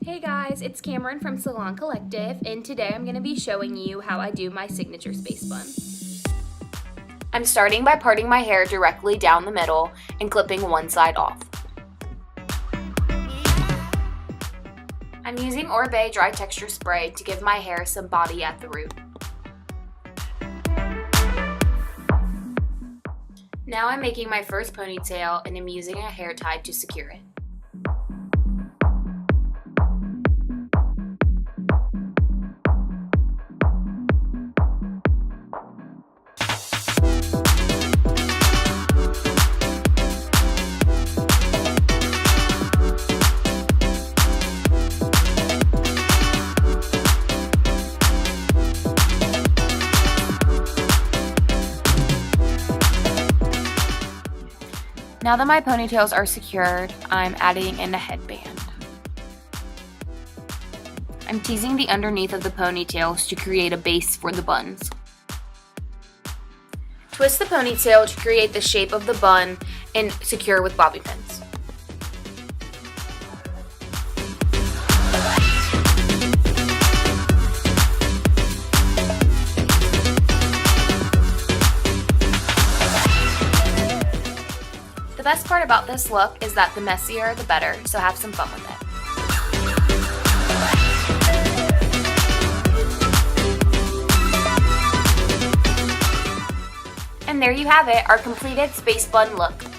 Hey guys, it's Cameron from Salon Collective, and today I'm going to be showing you how I do my signature space bun. I'm starting by parting my hair directly down the middle and clipping one side off. I'm using Oribe dry texture spray to give my hair some body at the root. Now I'm making my first ponytail and I'm using a hair tie to secure it. Now that my ponytails are secured, I'm adding in a headband. I'm teasing the underneath of the ponytails to create a base for the buns. Twist the ponytail to create the shape of the bun and secure with bobby pins. The best part about this look is that the messier the better, so have some fun with it. And there you have it, our completed space bun look.